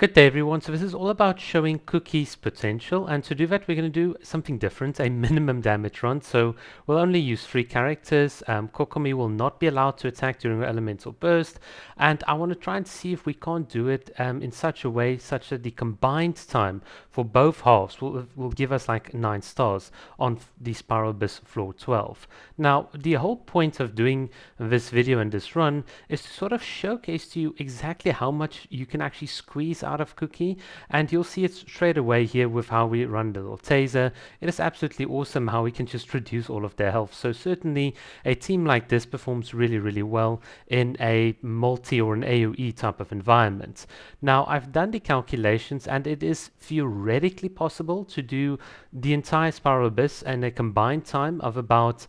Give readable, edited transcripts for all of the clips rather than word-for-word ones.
Good day everyone. So this is all about showing Kuki's potential, and to do that we're going to do something different, a minimum damage run. So we'll only use 3 characters. Kokomi will not be allowed to attack during her elemental burst, and I want to try and see if we can't do it in such a way such that the combined time for both halves will give us like 9 stars on the Spiral Abyss floor 12. Now the whole point of doing this video and this run is to sort of showcase to you exactly how much you can actually squeeze out of Kuki, and you'll see it straight away here with how we run the little taser. It is absolutely awesome how we can just reduce all of their health. So certainly a team like this performs really well in a multi or an AoE type of environment. Now I've done the calculations and it is theoretically possible to do the entire Spiral Abyss in a combined time of about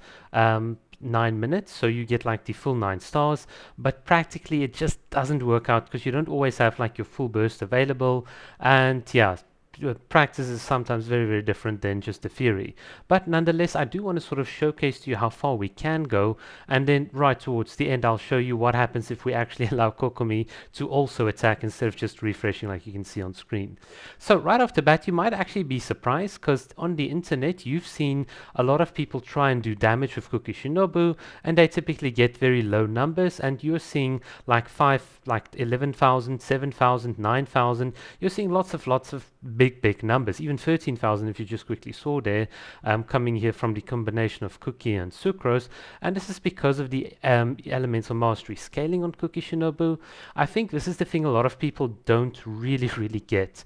9 minutes, so you get like the full 9 stars, but practically it just doesn't work out because you don't always have like your full burst available. And yeah, practice is sometimes very different than just the theory, but nonetheless I do want to sort of showcase to you how far we can go, and then right towards the end I'll show you what happens if we actually allow Kokomi to also attack instead of just refreshing like you can see on screen. So right off the bat you might actually be surprised, because on the internet you've seen a lot of people try and do damage with Kuki Shinobu, and they typically get very low numbers, and you're seeing like 11,000, 7,000, 9,000. You're seeing lots of big numbers, even 13,000 if you just quickly saw there, coming here from the combination of Kuki and Sucrose. And this is because of the elemental mastery scaling on Kuki Shinobu. I think this is the thing a lot of people don't really get.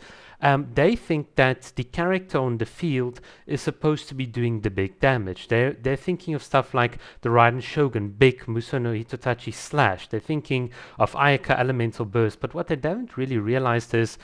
They think that the character on the field is supposed to be doing the big damage. They're thinking of stuff like the Raiden Shogun, big Musono Hitotachi slash. They're thinking of Ayaka elemental burst, but what they don't really realize is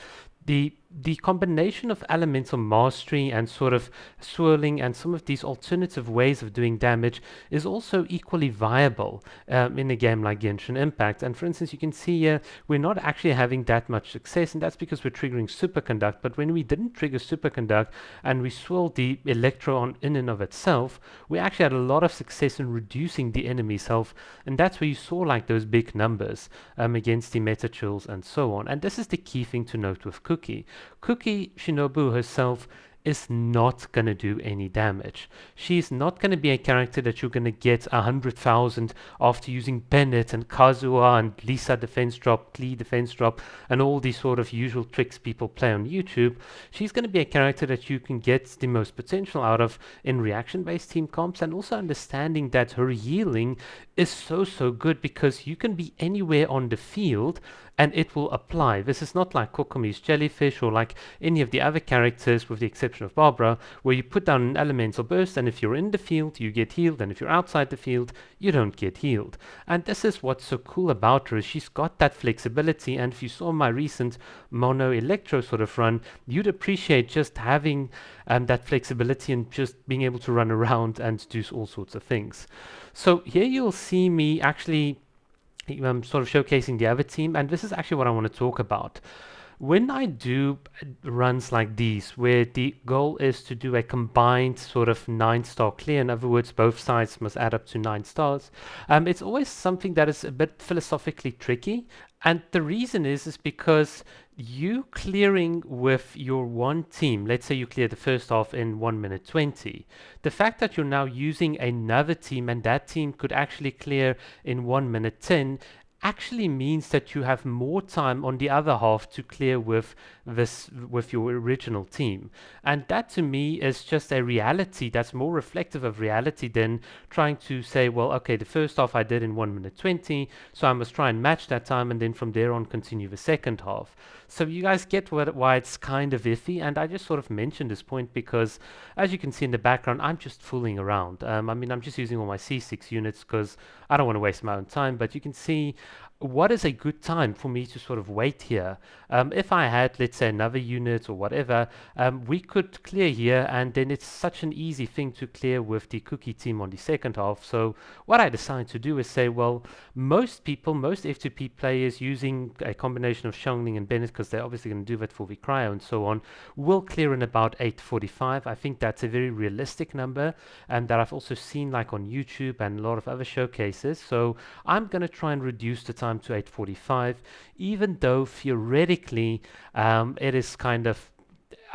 the combination of elemental mastery and sort of swirling and some of these alternative ways of doing damage is also equally viable in a game like Genshin Impact. And for instance, you can see here we're not actually having that much success, and that's because we're triggering Superconduct. But when we didn't trigger Superconduct and we swirled the Electro on in and of itself, we actually had a lot of success in reducing the enemy's health, and that's where you saw like those big numbers against the Metachills and so on. And this is the key thing to note with Kuki. Kuki Shinobu herself is not going to do any damage. She's not going to be a character that you're going to get 100,000 after using Bennett and Kazuha and Lisa defense drop, Klee defense drop, and all these sort of usual tricks people play on YouTube. She's going to be a character that you can get the most potential out of in reaction-based team comps, and also understanding that her healing is so good because you can be anywhere on the field and it will apply. This is not like Kokomi's Jellyfish or like any of the other characters, with the exception of Barbara, where you put down an elemental burst and if you're in the field you get healed, and if you're outside the field you don't get healed. And this is what's so cool about her, is she's got that flexibility. And if you saw my recent mono electro sort of run, you'd appreciate just having that flexibility and just being able to run around and do all sorts of things. So here you'll see me actually sort of showcasing the other team, and this is actually what I want to talk about. When I do runs like these, where the goal is to do a combined sort of 9-star clear, in other words, both sides must add up to 9 stars, it's always something that is a bit philosophically tricky. And the reason is because you clearing with your one team, let's say you clear the first half in 1 minute 20, the fact that you're now using another team and that team could actually clear in 1 minute 10 actually means that you have more time on the other half to clear with your original team. And that to me is just a reality that's more reflective of reality than trying to say, well, okay, the first half I did in 1 minute 20, so I must try and match that time and then from there on continue the second half. So you guys get why it's kind of iffy, and I just sort of mentioned this point because, as you can see in the background, I'm just fooling around. I mean, I'm just using all my C6 units because I don't want to waste my own time, but you can see what is a good time for me to sort of wait here. If I had, let's say, another unit or whatever, we could clear here, and then it's such an easy thing to clear with the Kuki team on the second half. So what I decided to do is say, well, most F2P players using a combination of Xiangling and Bennett, because they're obviously going to do that for the Cryo and so on, will clear in about 8:45. I think that's a very realistic number, and that I've also seen like on YouTube and a lot of other showcases. So I'm going to try and reduce the time time to 845, even though theoretically it is kind of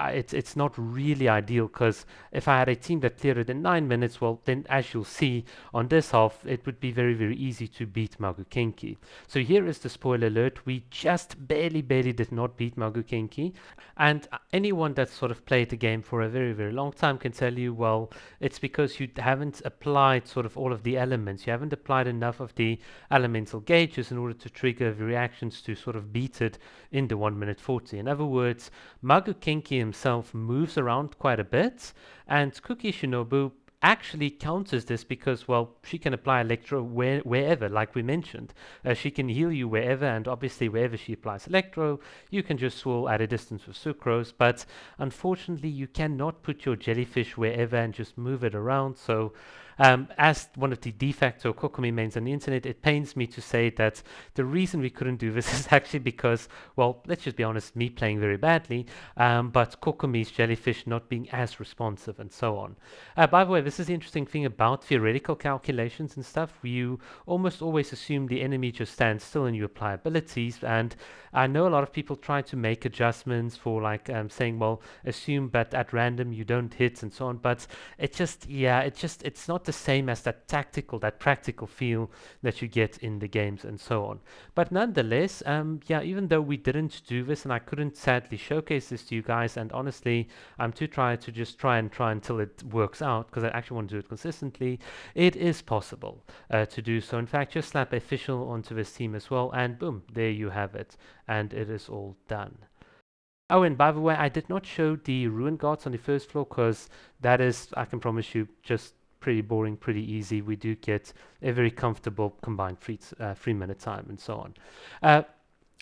it's not really ideal, because if I had a team that cleared it in 9 minutes, well, then as you'll see on this half, it would be very, very easy to beat Magukenki. So here is the spoiler alert. We just barely did not beat Magukenki. And anyone that's sort of played the game for a very, very long time can tell you, well, it's because you haven't applied sort of all of the elements. You haven't applied enough of the elemental gauges in order to trigger the reactions to sort of beat it in the 1 minute 40. In other words, Magukenki himself moves around quite a bit, and Kuki Shinobu actually counters this because, well, she can apply Electro wherever, like we mentioned. She can heal you wherever, and obviously wherever she applies Electro, you can just swirl at a distance with Sucrose, but unfortunately you cannot put your jellyfish wherever and just move it around. So as one of the de facto Kokomi mains on the internet, it pains me to say that the reason we couldn't do this is actually because, well, let's just be honest, me playing very badly, but Kokomi's jellyfish not being as responsive and so on. By the way, this is the interesting thing about theoretical calculations and stuff. You almost always assume the enemy just stands still and you apply abilities, and I know a lot of people try to make adjustments for like saying, well, assume but at random you don't hit and so on, but it just, yeah, it's not the same as that tactical, that practical feel that you get in the games and so on. But nonetheless, yeah, even though we didn't do this and I couldn't sadly showcase this to you guys, and honestly, I'm too tired to just try until it works out, because I actually want to do it consistently, it is possible to do so. In fact, just slap official onto this team as well, and boom, there you have it, and it is all done. Oh, and by the way, I did not show the ruin guards on the first floor because that is, I can promise you, just pretty boring, pretty easy. We do get a very comfortable combined 3 minute time and so on.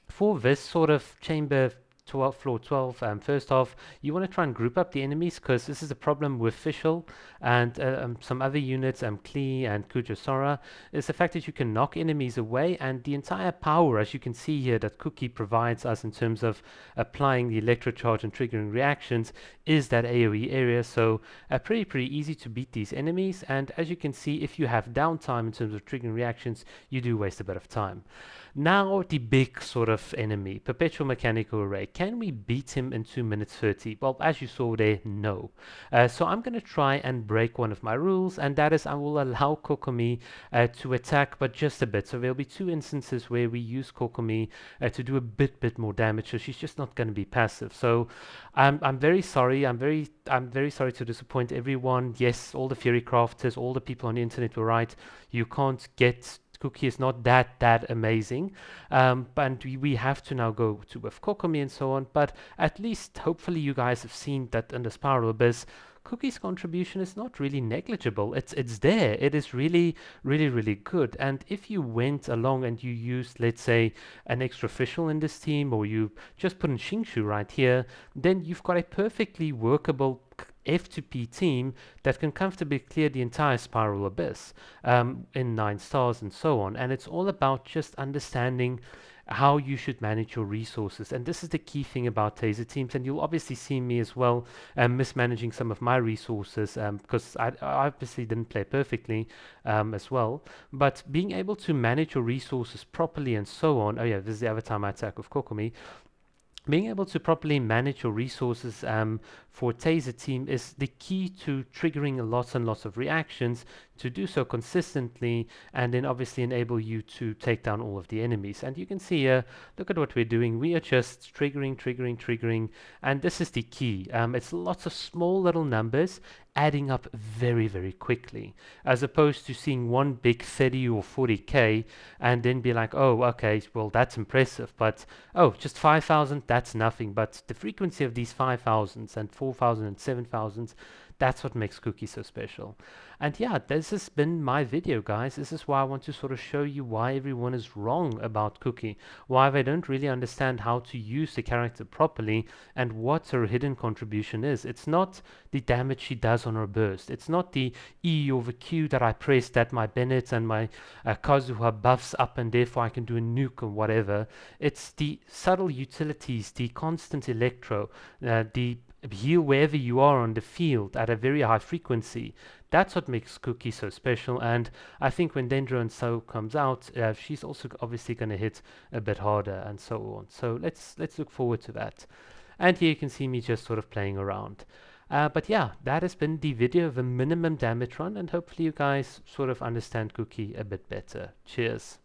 For this sort of chamber 12, floor 12, first off, you want to try and group up the enemies, because this is a problem with Fischl and some other units, Klee and Kujosora, is the fact that you can knock enemies away, and the entire power, as you can see here, that Kuki provides us in terms of applying the electrocharge and triggering reactions is that AoE area. So pretty easy to beat these enemies, and as you can see, if you have downtime in terms of triggering reactions, you do waste a bit of time. Now the big sort of enemy, Perpetual Mechanical Array. Can we beat him in 2 minutes 30? Well, as you saw there, no. So I'm going to try and break one of my rules, and that is I will allow Kokomi to attack, but just a bit. So there'll be 2 instances where we use Kokomi to do a bit more damage, so she's just not going to be passive. So I'm very sorry. I'm very sorry to disappoint everyone. Yes, all the Fury crafters, all the people on the internet were right. You can't get Kuki is not that amazing, but we have to now go to with Kokomi and so on. But at least hopefully you guys have seen that in the Spiral Abyss, Kuki's contribution is not really negligible. It's there. It is really good. And if you went along and you used, let's say, an extra official in this team, or you just put in Shingshu right here, then you've got a perfectly workable F2P team that can comfortably clear the entire Spiral Abyss in 9 stars and so on. And it's all about just understanding how you should manage your resources. And this is the key thing about taser teams, and you'll obviously see me as well mismanaging some of my resources because I obviously didn't play perfectly as well, but being able to manage your resources properly and so on. Oh yeah, this is the other time I attack with Kokomi. Being able to properly manage your resources for a taser team is the key to triggering lots and lots of reactions, to do so consistently, and then obviously enable you to take down all of the enemies. And you can see here, look at what we're doing. We are just triggering, and this is the key. It's lots of small little numbers adding up very quickly, as opposed to seeing one big 30 or 40k and then be like, oh, okay, well, that's impressive, but oh, just 5,000, that's nothing. But the frequency of these 5,000s and 4,000 and 7,000s, that's what makes Kuki so special. And yeah, this has been my video, guys. This is why I want to sort of show you why everyone is wrong about Kuki, why they don't really understand how to use the character properly and what her hidden contribution is. It's not the damage she does on her burst. It's not the E over Q that I press that my Bennett and my Kazuha buffs up and therefore I can do a nuke or whatever. It's the subtle utilities, the constant electro, the heal wherever you are on the field at a very high frequency. That's what makes Kuki so special, and I think when Dendro and So comes out, she's also obviously going to hit a bit harder and so on. So let's look forward to that. And here you can see me just sort of playing around. But yeah, that has been the video of a minimum damage run, and hopefully you guys sort of understand Kuki a bit better. Cheers.